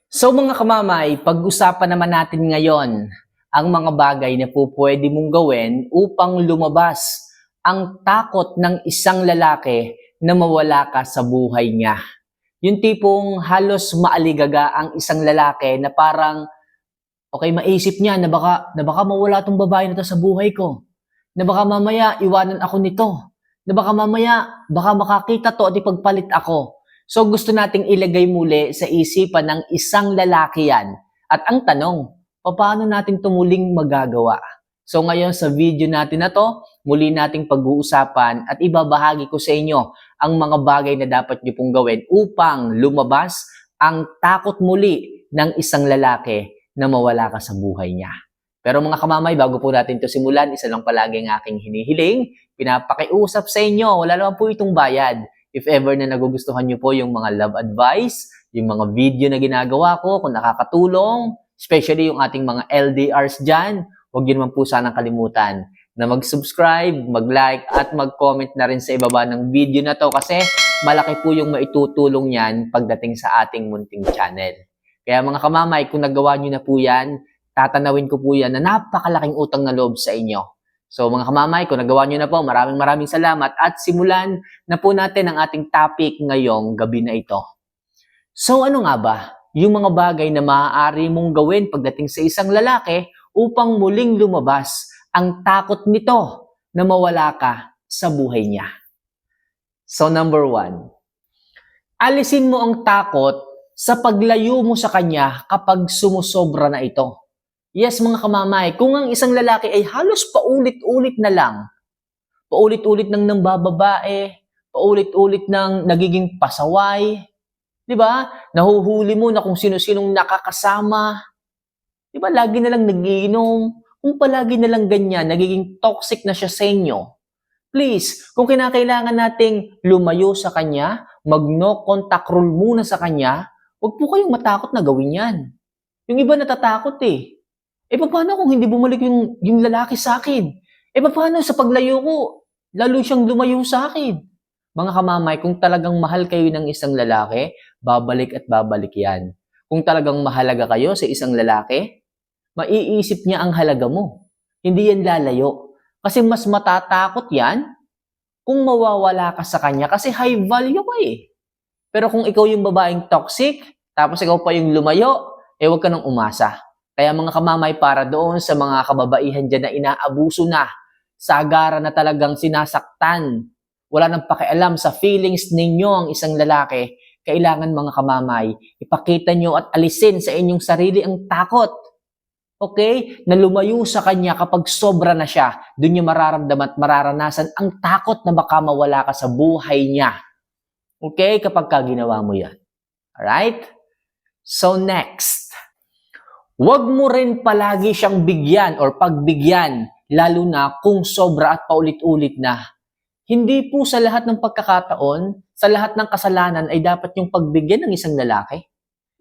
So mga kamamay, pag-usapan naman natin ngayon ang mga bagay na po pwede mong gawin upang lumabas ang takot ng isang lalaki na mawala ka sa buhay niya. Yung tipong halos maaligaga ang isang lalaki na parang okay, maisip niya na baka mawala tong babae na to sa buhay ko. Na baka mamaya iwanan ako nito. Na baka mamaya baka makakita to at ipagpalit ako. So gusto nating ilagay muli sa isipan ng isang lalaki yan. At ang tanong, paano natin ito muling magagawa? So ngayon sa video natin na to, muli nating pag-uusapan at ibabahagi ko sa inyo ang mga bagay na dapat nyo pong gawin upang lumabas ang takot muli ng isang lalaki na mawala ka sa buhay niya. Pero mga kamamay, bago po natin ito simulan, isa lang palagi ang aking hinihiling, pinapakiusap sa inyo, wala naman po itong bayad. If ever na nagugustuhan nyo po yung mga love advice, yung mga video na ginagawa ko, kung nakakatulong, especially yung ating mga LDRs dyan, huwag yun naman po sanang kalimutan na mag-subscribe, mag-like, at mag-comment na rin sa ibaba ng video na to kasi malaki po yung maitutulong yan pagdating sa ating munting channel. Kaya mga kamamay, kung nagawa nyo na po yan, tatanawin ko po yan na napakalaking utang na loob sa inyo. So mga kamamay, kung nagawa nyo na po, maraming salamat at simulan na po natin ang ating topic ngayong gabi na ito. So ano nga ba yung mga bagay na maaari mong gawin pagdating sa isang lalaki upang muling lumabas ang takot nito na mawala ka sa buhay niya? So number 1, alisin mo ang takot sa paglayo mo sa kanya kapag sumusobra na ito. Yes, mga kamamay, kung ang isang lalaki ay halos paulit-ulit na lang, paulit-ulit nang nambababae, paulit-ulit nang nagiging pasaway, di ba? Nahuhuli mo na kung sino-sinong nakakasama, di ba? Lagi na lang nagiinom, kung palagi na lang ganyan, nagiging toxic na siya sa inyo. Please, kung kinakailangan nating lumayo sa kanya, mag-no contact rule muna sa kanya, huwag po kayong matakot na gawin yan. Yung iba natatakot eh. Paano kung hindi bumalik yung lalaki sa akin? Paano sa paglayo ko, lalo siyang lumayo sa akin? Mga kamamay, kung talagang mahal kayo ng isang lalaki, babalik at babalik yan. Kung talagang mahalaga kayo sa isang lalaki, maiisip niya ang halaga mo. Hindi yan lalayo. Kasi mas matatakot yan kung mawawala ka sa kanya kasi high value ka eh. Pero kung ikaw yung babaeng toxic, tapos ikaw pa yung lumayo, huwag ka nang umasa. Kaya mga kamamay, para doon sa mga kababaihan dyan na inaabuso na, sagara na talagang sinasaktan, wala nang pakialam sa feelings ninyo ang isang lalaki, kailangan mga kamamay, ipakita nyo at alisin sa inyong sarili ang takot. Okay? Na lumayo sa kanya kapag sobra na siya, doon nyo mararamdaman at mararanasan ang takot na baka mawala ka sa buhay niya. Okay? Kapag ginawa mo yan. Alright? So next, huwag mo rin palagi siyang bigyan or pagbigyan, lalo na kung sobra at paulit-ulit na. Hindi po sa lahat ng pagkakataon, sa lahat ng kasalanan ay dapat yung pagbigyan ng isang lalaki.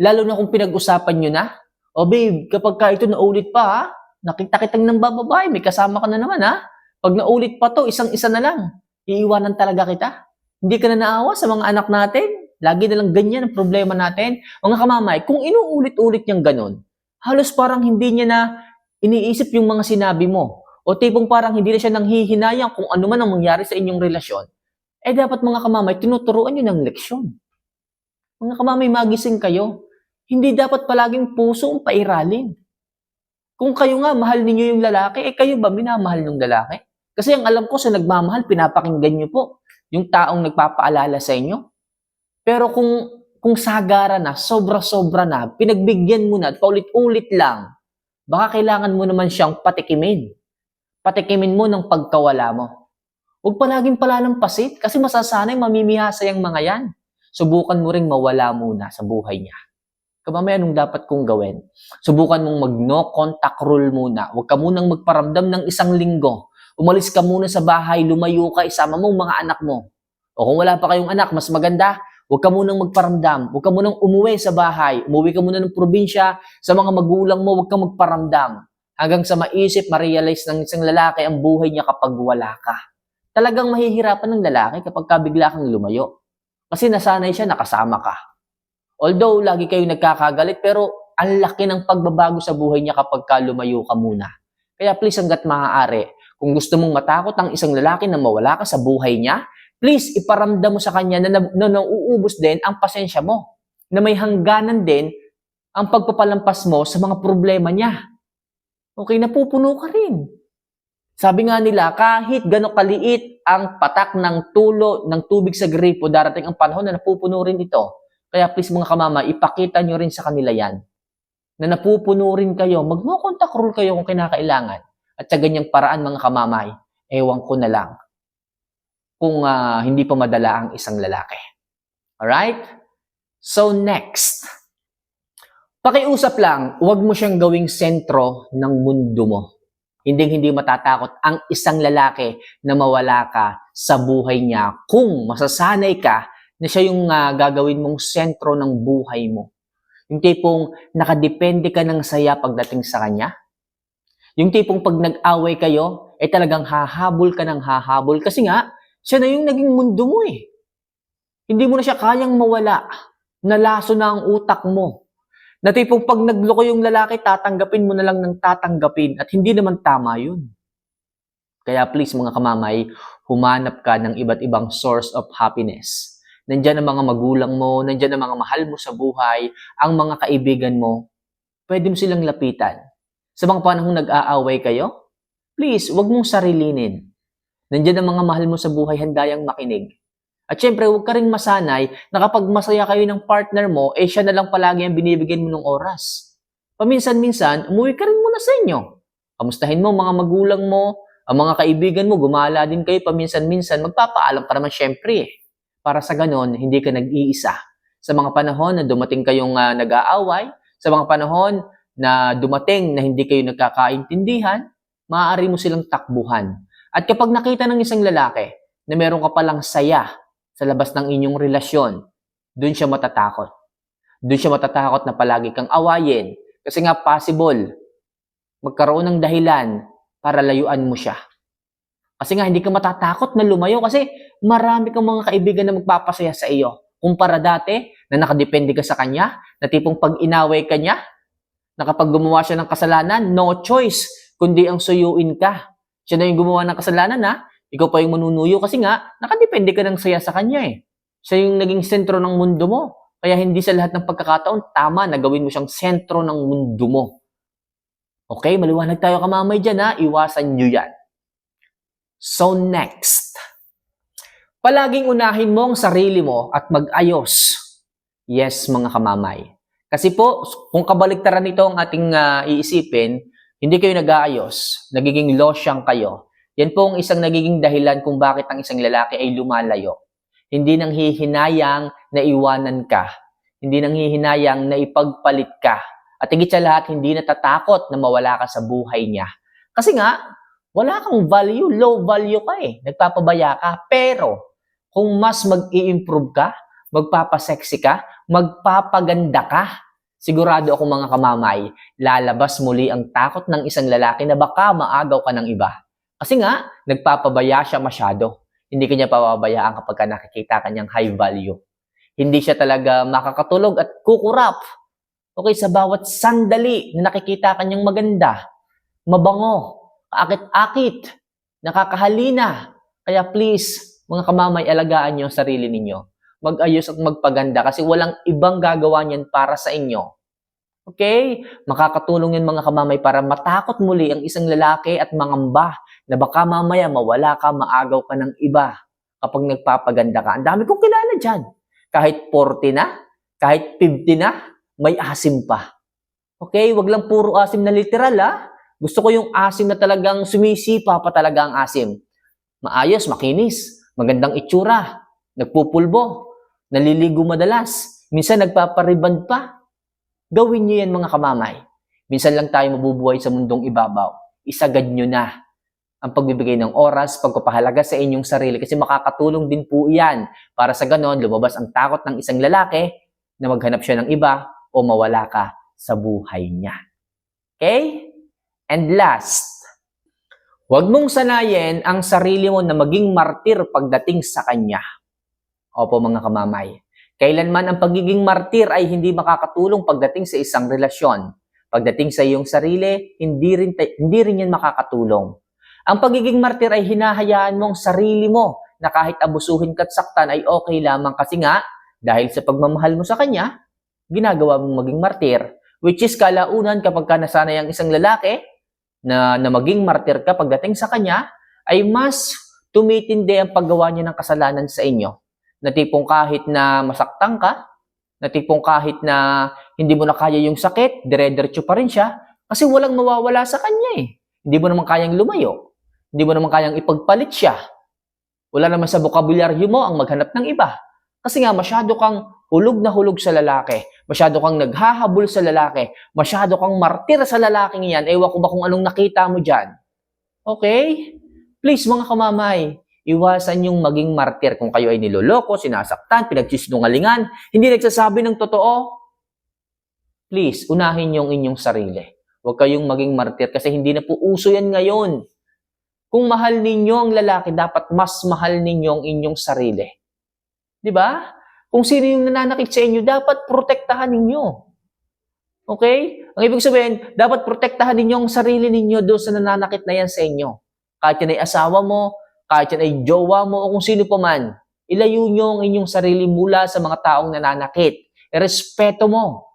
Lalo na kung pinag-usapan nyo na, o babe, kapag ka ito naulit pa ha, nakita kitang nang bababae, may kasama ka na naman ha. Pag naulit pa to, isang-isa na lang, iiwanan talaga kita. Hindi ka na naawa sa mga anak natin. Lagi na lang ganyan ang problema natin. Mga kamamay, kung inuulit-ulit niyang ganun, halos parang hindi niya na iniisip yung mga sinabi mo. O tipong parang hindi na siya nanghihinayang kung ano man ang mangyari sa inyong relasyon. Dapat mga kamamay, tinuturuan niyo ng leksyon. Mga kamamay, magising kayo. Hindi dapat palaging puso ang pairalin. Kung kayo nga, mahal ninyo yung lalaki, kayo ba minamahal ng lalaki? Kasi ang alam ko sa nagmamahal, pinapakinggan niyo po yung taong nagpapaalala sa inyo. Pero kung sagara na, sobra-sobra na, pinagbigyan mo na at paulit-ulit lang, baka kailangan mo naman siyang patikimin. Patikimin mo ng pagkawala mo. Huwag palaging palalampasit kasi masasanay mamimihasa yung mga yan. Subukan mo ring mawala muna sa buhay niya. Kamamaya, anong dapat kong gawin? Subukan mong mag-no contact rule muna. Huwag ka munang magparamdam ng 1 linggo. Umalis ka muna sa bahay, lumayo ka, isama mo mga anak mo. O kung wala pa kayong anak, mas maganda, huwag ka munang magparamdam. Huwag ka munang umuwi sa bahay. Umuwi ka muna ng probinsya. Sa mga magulang mo, huwag kang magparamdam. Hanggang sa maisip, ma-realize ng isang lalaki ang buhay niya kapag wala ka. Talagang mahihirapan ng lalaki kapag bigla kang lumayo. Kasi nasanay siya, nakasama ka. Although, lagi kayong nagkakagalit, pero ang laki ng pagbabago sa buhay niya kapag ka lumayo ka muna. Kaya please, hanggat maaari, kung gusto mong matakot ang isang lalaki na mawala ka sa buhay niya, please, iparamdam mo sa kanya na nauubos din ang pasensya mo. Na may hangganan din ang pagpapalampas mo sa mga problema niya. Okay, napupuno ka rin. Sabi nga nila, kahit gano'ng kaliit ang patak ng tulo ng tubig sa gripo, darating ang panahon na napupuno rin ito. Kaya please mga kamama, ipakita nyo rin sa kanila yan. Na napupuno rin kayo, mag-contact rule kayo kung kinakailangan. At sa ganyang paraan mga kamamay, ewan ko na lang kung hindi pa madala ang isang lalaki. Alright? So next, pakiusap lang, huwag mo siyang gawing sentro ng mundo mo. Hindi matatakot ang isang lalaki na mawala ka sa buhay niya kung masasanay ka na siya yung gagawin mong sentro ng buhay mo. Yung tipong nakadepende ka ng saya pagdating sa kanya. Yung tipong pag nag-away kayo, talagang hahabol ka ng hahabol. Kasi nga, siya na yung naging mundo mo eh. Hindi mo na siya kayang mawala. Nalaso na ang utak mo. Na tipong pag nagloko yung lalaki, tatanggapin mo na lang ng tatanggapin. At hindi naman tama yun. Kaya please mga kamamay, humanap ka ng iba't ibang source of happiness. Nandyan ang mga magulang mo, nandyan ang mga mahal mo sa buhay, ang mga kaibigan mo, pwede mo silang lapitan. Sa mga panahong nag-aaway kayo, please, huwag mong sarilinin. Nandyan ang mga mahal mo sa buhay, handayang makinig. At syempre, huwag ka rin masanay na kapag masaya kayo ng partner mo, siya na lang palagi ang binibigyan mo ng oras. Paminsan-minsan, umuwi ka rin muna sa inyo. Kamustahin mo mga magulang mo, ang mga kaibigan mo, gumala din kayo paminsan-minsan, magpapaalam ka naman syempre. Para sa ganon, hindi ka nag-iisa. Sa mga panahon na dumating kayong nag-aaway, sa mga panahon na dumating na hindi kayo nagkakaintindihan, maaari mo silang takbuhan. At kapag nakita ng isang lalaki na meron ka palang saya sa labas ng inyong relasyon, doon siya matatakot. Doon siya matatakot na palagi kang awayin. Kasi nga possible, magkaroon ng dahilan para layuan mo siya. Kasi nga hindi ka matatakot na lumayo kasi marami kang mga kaibigan na magpapasaya sa iyo. Kumpara dati na nakadepende ka sa kanya, na tipong pag inaway ka niya, na kapag gumawa siya ng kasalanan, no choice, kundi ang suyuin ka. Siya na yung gumawa ng kasalanan ikaw pa yung manunuyo kasi nga, nakadepende ka ng saya sa kanya eh. Siya yung naging sentro ng mundo mo. Kaya hindi sa lahat ng pagkakataon, tama na gawin mo siyang sentro ng mundo mo. Okay, maliwanag tayo kamamay dyan iwasan nyo yan. So next, palaging unahin mo ang sarili mo at mag-ayos. Yes, mga kamamay. Kasi po, kung kabaliktaran nito ang ating iisipin, hindi kayo nag-aayos, nagiging losyang kayo. Yan po ang isang nagiging dahilan kung bakit ang isang lalaki ay lumalayo. Hindi nang hihinayang na iwanan ka. Hindi nang hihinayang na ipagpalit ka. At higit sa lahat, hindi natatakot na mawala ka sa buhay niya. Kasi nga, wala kang value, low value ka eh. Nagpapabaya ka. Pero, kung mas mag-i-improve ka, magpapasexy ka, magpapaganda ka, sigurado ako mga kamamay, lalabas muli ang takot ng isang lalaki na baka maagaw ka ng iba. Kasi nga, nagpapabaya siya masyado. Hindi kanya pababayaan kapag nakikita kanyang high value. Hindi siya talaga makakatulog at kukurap. Okay, sa bawat sandali na nakikita kanyang maganda, mabango, kaakit-akit, nakakahalina. Kaya please, mga kamamay, alagaan niyo ang sarili ninyo. Mag-ayos at magpaganda kasi walang ibang gagawa niyan para sa inyo. Okay? Makakatulong yan mga kamamay para matakot muli ang isang lalaki at mangamba na baka mamaya mawala ka, maagaw ka ng iba kapag nagpapaganda ka. Ang dami kong kilala dyan. Kahit 40 na, kahit 50 na, may asim pa. Okay? Wag lang puro asim na literal Gusto ko yung asim na talagang sumisipa pa talaga ang asim. Maayos, makinis, magandang itsura, nagpupulbo, naliligo madalas, minsan nagpapariband pa. Gawin nyo yan mga kamamay. Minsan lang tayo mabubuhay sa mundong ibabaw. Isagad nyo na ang pagbibigay ng oras, pagpapahalaga sa inyong sarili kasi makakatulong din po yan para sa ganon lumabas ang takot ng isang lalaki na maghanap siya ng iba o mawala ka sa buhay niya. Okay? And last, huwag mong sanayin ang sarili mo na maging martir pagdating sa kanya. Opo mga kamamay. Kailanman ang pagiging martir ay hindi makakatulong pagdating sa isang relasyon. Pagdating sa iyong sarili, hindi rin yan makakatulong. Ang pagiging martir ay hinahayaan mong sarili mo na kahit abusuhin ka at saktan ay okay lamang kasi nga, dahil sa pagmamahal mo sa kanya, ginagawa mong maging martir. Which is kalaunan kapag ka nasanay ang isang lalaki na maging martir ka pagdating sa kanya, ay mas tumitindi ang paggawa niya ng kasalanan sa inyo. Na tipong kahit na masaktan ka, na tipong kahit na hindi mo na kaya yung sakit, dire-diretso pa rin siya, kasi walang mawawala sa kanya eh. Hindi mo naman kayang lumayo. Hindi mo naman kayang ipagpalit siya. Wala naman sa bokabularyo mo ang maghanap ng iba. Kasi nga masyado kang hulog na hulog sa lalaki, masyado kang naghahabol sa lalaki, masyado kang martir sa lalaking iyan, ewan ko ba kung anong nakita mo dyan. Okay? Please mga kamamay, iwasan yung maging martir kung kayo ay niloloko, sinasaktan, pinagsisinungalingan, hindi nagsasabi ng totoo. Please, unahin yung inyong sarili. Huwag kayong maging martir kasi hindi na po uso yan ngayon. Kung mahal ninyo ang lalaki, dapat mas mahal ninyo ang inyong sarili. Di ba? Kung sino yung nananakit sa inyo, dapat protektahan ninyo. Okay? Ang ibig sabihin, dapat protektahan ninyo ang sarili ninyo doon sa nananakit na yan sa inyo. Kahit yan ay asawa mo, kahit yan ay jowa mo, o kung sino pa man, ilayo nyo ang inyong sarili mula sa mga taong nananakit. Respeto mo.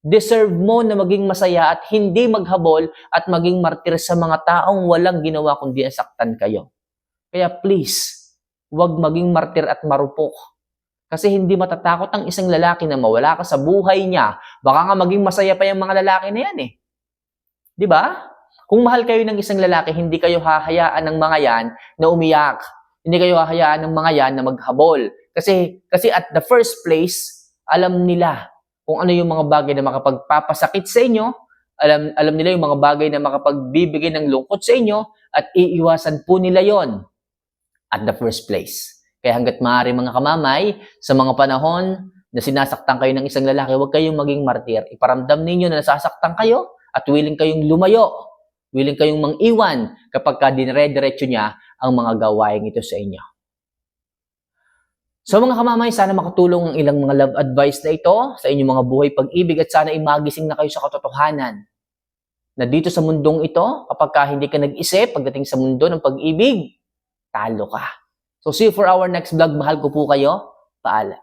Deserve mo na maging masaya at hindi maghabol at maging martir sa mga taong walang ginawa kundi saktan kayo. Kaya please, huwag maging martir at marupok. Kasi hindi matatakot ang isang lalaki na mawala ka sa buhay niya. Baka nga maging masaya pa yung mga lalaki na yan eh. Di ba? Kung mahal kayo ng isang lalaki, hindi kayo hahayaan ng mga yan na umiyak. Hindi kayo hahayaan ng mga yan na maghabol. Kasi at the first place, alam nila kung ano yung mga bagay na makapagpapasakit sa inyo, alam nila yung mga bagay na makapagbibigay ng lungkot sa inyo, at iiwasan po nila yon at the first place. Kaya hanggat maaari mga kamamay, sa mga panahon na sinasaktan kayo ng isang lalaki, huwag kayong maging martir. Iparamdam ninyo na nasasaktan kayo at willing kayong lumayo. Willing kayong mang-iwan kapag dinire-diretso niya ang mga gawain ito sa inyo. So mga kamamay, sana makatulong ang ilang mga love advice na ito sa inyong mga buhay pag-ibig at sana imagising na kayo sa katotohanan na dito sa mundong ito, kapag hindi ka nag-isip pagdating sa mundo ng pag-ibig, talo ka. So see you for our next vlog. Mahal ko po kayo. Paalam.